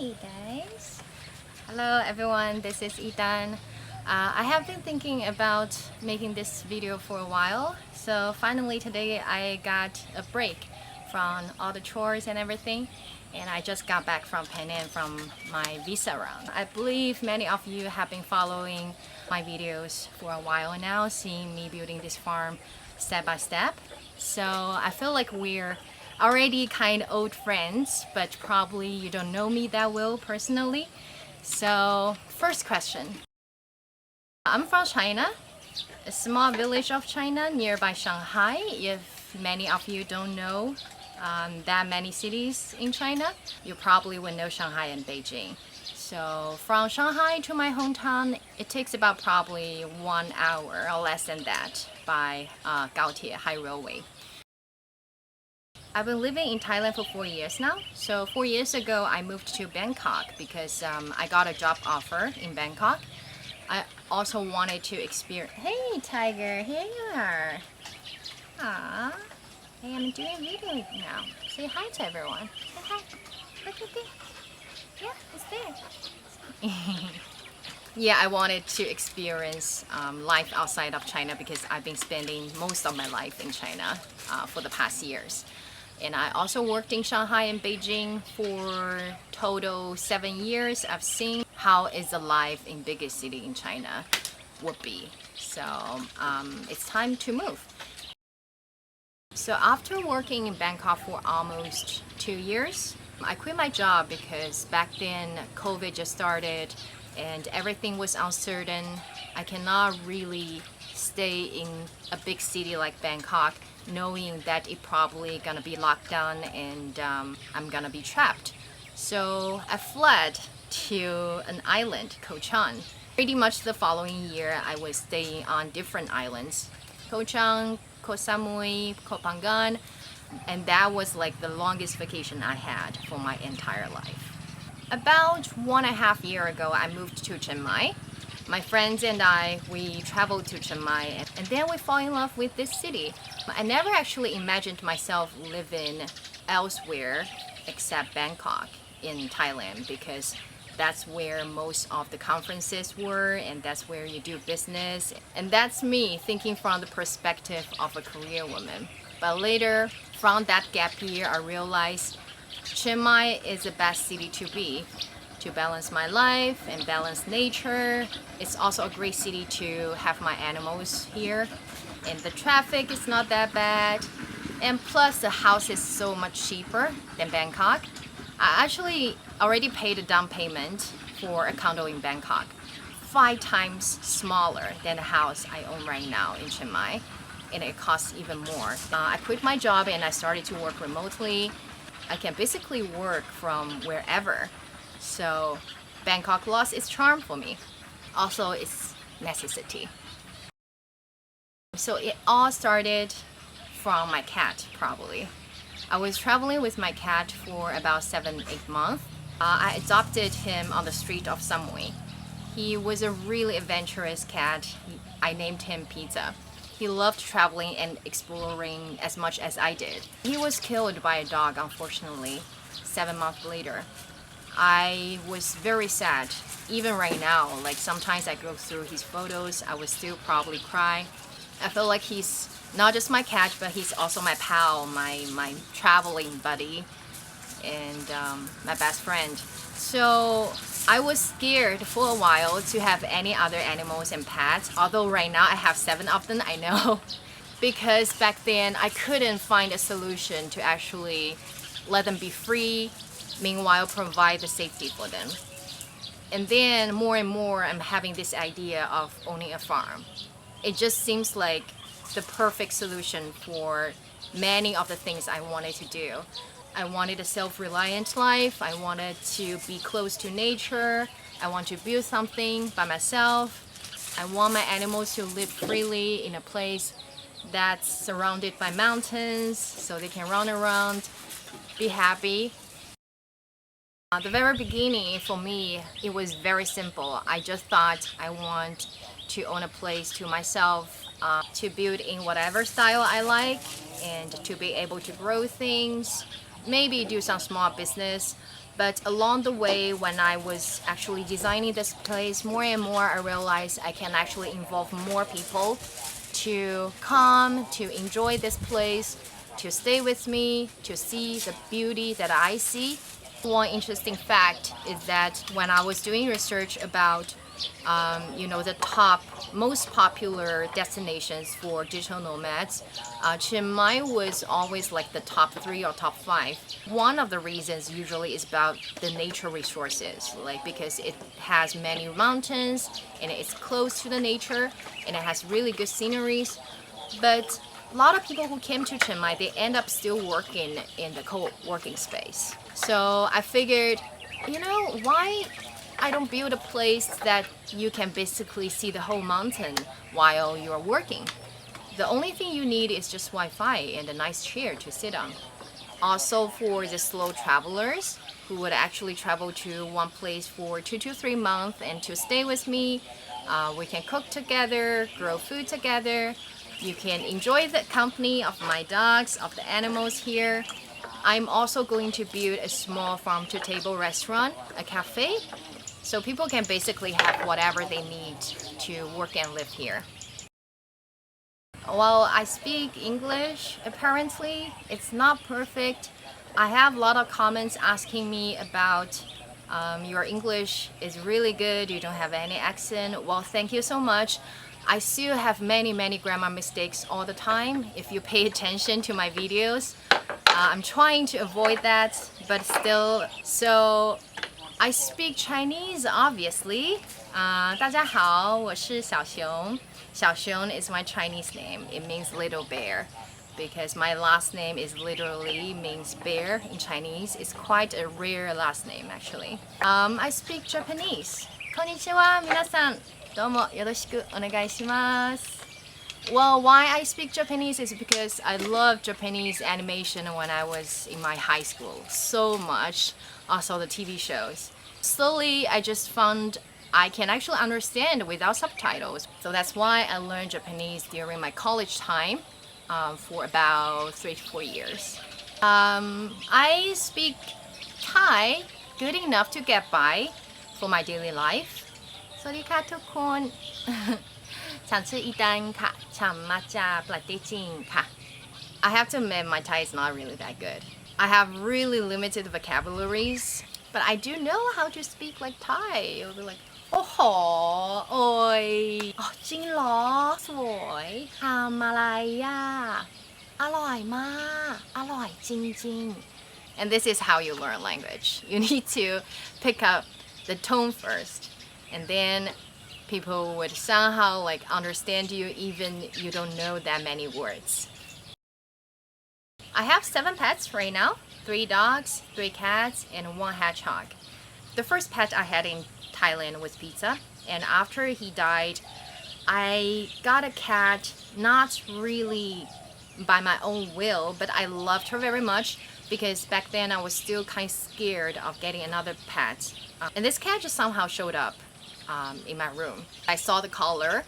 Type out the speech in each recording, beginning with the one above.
Hey guys! Hello everyone, this is Ethan. I have been thinking about making this video for a while, so finally today I got a break from all the chores and everything, and I just got back from Penang from my visa round. I believe many of you have been following my videos for a while now, seeing me building this farm step by step. So I feel like we're already kind of old friends, but probably you don't know me that well personally. So first question. I'm from China, a small village of China nearby Shanghai. If many of you don't know that many cities in China, you probably would know Shanghai and Beijing. So from Shanghai to my hometown, it takes about probably 1 hour or less than that by Gaotie, high railway. I've been living in Thailand for 4 years now. So 4 years ago, I moved to Bangkok because I got a job offer in Bangkok. I also wanted to experience. Hey, Tiger, here you are. Aww. Hey, I'm doing video now. Say hi to everyone. Say hi. Look at this. Yeah, it's there. Yeah, I wanted to experience life outside of China because I've been spending most of my life in China for the past years. And I also worked in Shanghai and Beijing for total 7 years. I've seen how is the life in biggest city in China would be. So it's time to move. So after working in Bangkok for almost 2 years, I quit my job because back then COVID just started and everything was uncertain. I cannot really stay in a big city like Bangkok knowing that it probably gonna be locked down and I'm gonna be trapped. So I fled to an island, Koh Chang. Pretty much the following year I was staying on different islands. Koh Chang, Koh Samui, Koh Phangan, and that was like the longest vacation I had for my entire life. About 1.5 years ago, I moved to Chennai. My friends and I, we traveled to Chiang Mai and then we fall in love with this city. I never actually imagined myself living elsewhere except Bangkok in Thailand because that's where most of the conferences were and that's where you do business. And that's me thinking from the perspective of a career woman. But later, from that gap year, I realized Chiang Mai is the best city to be. To balance my life and balance nature. It's also a great city to have my animals here. And the traffic is not that bad. And plus the house is so much cheaper than Bangkok. I actually already paid a down payment for a condo in Bangkok. 5 times smaller than the house I own right now in Chiang Mai. And it costs even more. I quit my job and I started to work remotely. I can basically work from wherever. So Bangkok lost its charm for me. Also, it's necessity. So it all started from my cat, probably. I was traveling with my cat for about 7-8 months. I adopted him on the street of Samui. He was a really adventurous cat. I named him Pizza. He loved traveling and exploring as much as I did. He was killed by a dog, unfortunately, 7 months later. I was very sad. Even right now, like sometimes I go through his photos, I would still probably cry. I feel like he's not just my cat, but he's also my pal, my traveling buddy, and my best friend. So I was scared for a while to have any other animals and pets, although right now I have 7 of them, I know. Because back then I couldn't find a solution to actually let them be free, meanwhile provide the safety for them. And then more and more I'm having this idea of owning a farm. It just seems like the perfect solution for many of the things I wanted to do. I wanted a self-reliant life, I wanted to be close to nature, I want to build something by myself. I want my animals to live freely in a place that's surrounded by mountains so they can run around, be happy. At the very beginning, for me, it was very simple. I just thought I want to own a place to myself, to build in whatever style I like, and to be able to grow things, maybe do some small business. But along the way, when I was actually designing this place, more and more I realized I can actually involve more people to come, to enjoy this place, to stay with me, to see the beauty that I see. One interesting fact is that when I was doing research about the top most popular destinations for digital nomads, Chiang Mai was always like the top 3 or top 5. One of the reasons usually is about the nature resources, like because it has many mountains and it's close to the nature and it has really good sceneries. But a lot of people who came to Chiang Mai, they end up still working in the co-working space. So I figured, why I don't build a place that you can basically see the whole mountain while you're working. The only thing you need is just Wi-Fi and a nice chair to sit on. Also for the slow travelers who would actually travel to one place for 2 to 3 months and to stay with me, we can cook together, grow food together. You can enjoy the company of my dogs, of the animals here. I'm also going to build a small farm-to-table restaurant, a cafe, so people can basically have whatever they need to work and live here. Well, I speak English. Apparently, it's not perfect. I have a lot of comments asking me about your English is really good, you don't have any accent. Well, thank you so much. I still have many grammar mistakes all the time if you pay attention to my videos. I'm trying to avoid that, but still. So I speak Chinese, obviously. 大家好，我是小熊。小熊 is my Chinese name. It means little bear because my last name is literally means bear in Chinese. It's quite a rare last name actually. I speak Japanese. こんにちは、皆さん。どうもよろしくお願いします。Well, why I speak Japanese is because I love Japanese animation when I was in my high school so much. Also the TV shows. Slowly, I just found I can actually understand without subtitles. So that's why I learned Japanese during my college time for about 3 to 4 years. I speak Thai good enough to get by for my daily life. สวัสดีค่ะทุกคน ฉันชื่ออีตันค่ะ ฉันมาจากประเทศจีนค่ะ I have to admit my Thai is not really that good. I have really limited vocabularies, but I do know how to speak like Thai. It'll be like โอ้โหโอ้ยอ๋อจริงเหรอสวยทำอะไรอ่ะอร่อยมากอร่อยจริงๆ And this is how you learn language. You need to pick up the tone first. And then people would somehow like understand you even you don't know that many words. I have 7 pets right now, 3 dogs, 3 cats, and 1 hedgehog. The first pet I had in Thailand was Pizza, and after he died, I got a cat not really by my own will, but I loved her very much because back then I was still kind of scared of getting another pet. And this cat just somehow showed up in my room. I saw the collar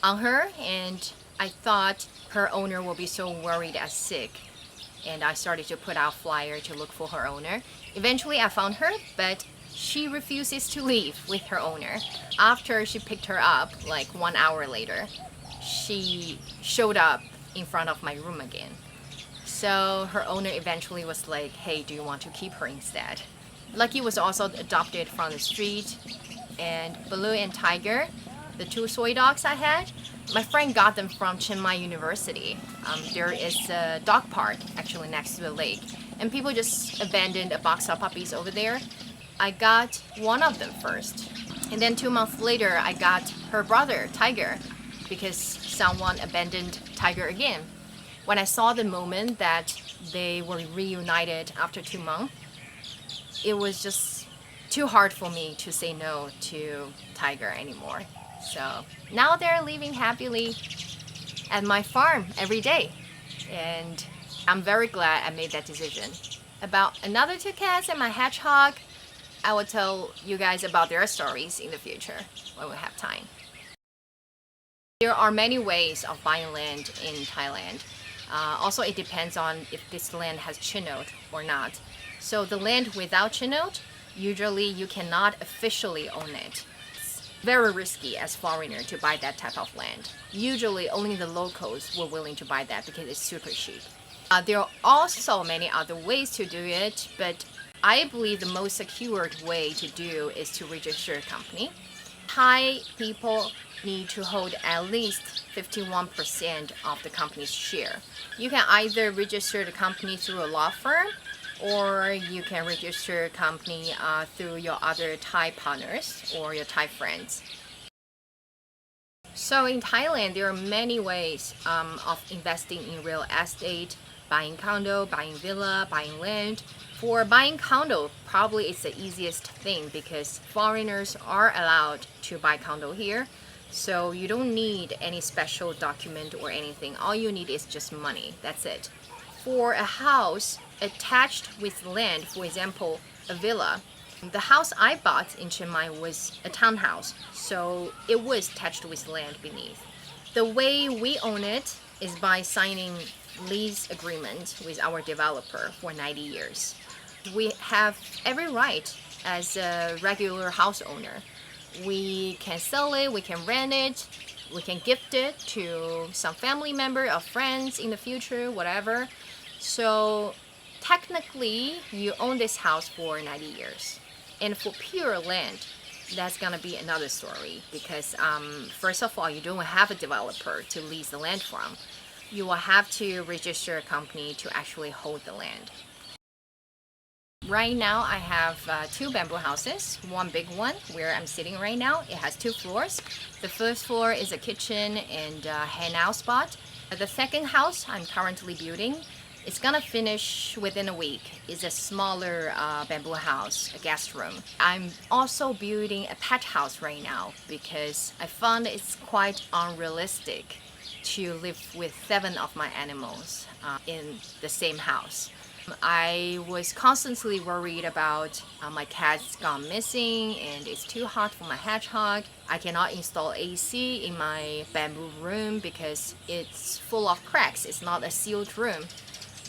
on her and I thought her owner will be so worried and sick, and I started to put out flyer to look for her owner. Eventually I found her, but she refuses to leave with her owner. After she picked her up, like 1 hour later, she showed up in front of my room again. So her owner eventually was like, hey, do you want to keep her instead? Lucky was also adopted from the street, and Baloo and Tiger, the 2 soy dogs I had, my friend got them from Chiang Mai University. There is a dog park actually next to the lake, and people just abandoned a box of puppies over there. I got one of them first, and then 2 months later I got her brother Tiger because someone abandoned Tiger again. When I saw the moment that they were reunited after 2 months, it was just too hard for me to say no to Tiger anymore. So now they're living happily at my farm every day, and I'm very glad I made that decision. About another 2 cats and my hedgehog, I will tell you guys about their stories in the future when we have time. There are many ways of buying land in Thailand. Also, it depends on if this land has chinook or not. So the land without chinook, usually you cannot officially own it. It's very risky as foreigner to buy that type of land. Usually only the locals were willing to buy that because it's super cheap. There are also many other ways to do it, but I believe the most secured way to do is to register a company. Thai people need to hold at least 51% of the company's share. You can either register the company through a law firm, or you can register a company through your other Thai partners or your Thai friends. So in Thailand, there are many ways of investing in real estate, buying condo, buying villa, buying land. For buying condo, probably it's the easiest thing because foreigners are allowed to buy condo here. So you don't need any special document or anything. All you need is just money. That's it. For a house attached with land, for example, a villa, the house I bought in Chiang Mai was a townhouse, so it was attached with land beneath. The way we own it is by signing lease agreement with our developer for 90 years. We have every right as a regular house owner. We can sell it, we can rent it, we can gift it to some family member or friends in the future, whatever. So technically, you own this house for 90 years. And for pure land, that's gonna be another story because first of all, you don't have a developer to lease the land from. You will have to register a company to actually hold the land. Right now, I have two bamboo houses. One big one where I'm sitting right now. It has 2 floors. The first floor is a kitchen and hangout spot. The second house I'm currently building, it's gonna finish within a week. It's a smaller bamboo house, a guest room. I'm also building a pet house right now because I found it's quite unrealistic to live with 7 of my animals in the same house. I was constantly worried about my cat's gone missing and it's too hot for my hedgehog. I cannot install AC in my bamboo room because it's full of cracks. It's not a sealed room.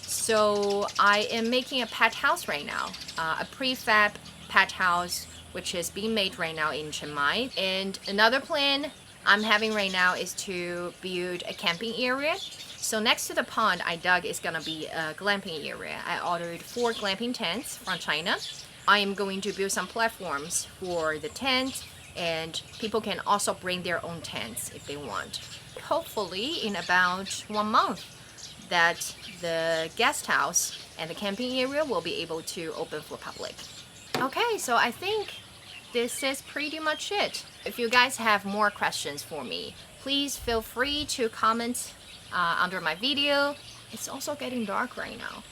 So I am making a pet house right now, a prefab pet house which is being made right now in Chiang Mai. And another plan I'm having right now is to build a camping area. So next to the pond I dug is gonna be a glamping area. I ordered 4 glamping tents from China. I am going to build some platforms for the tent, and people can also bring their own tents if they want. Hopefully in about 1 month that the guest house and the camping area will be able to open for public. Okay, so I think this is pretty much it. If you guys have more questions for me, please feel free to comment under my video. It's also getting dark right now.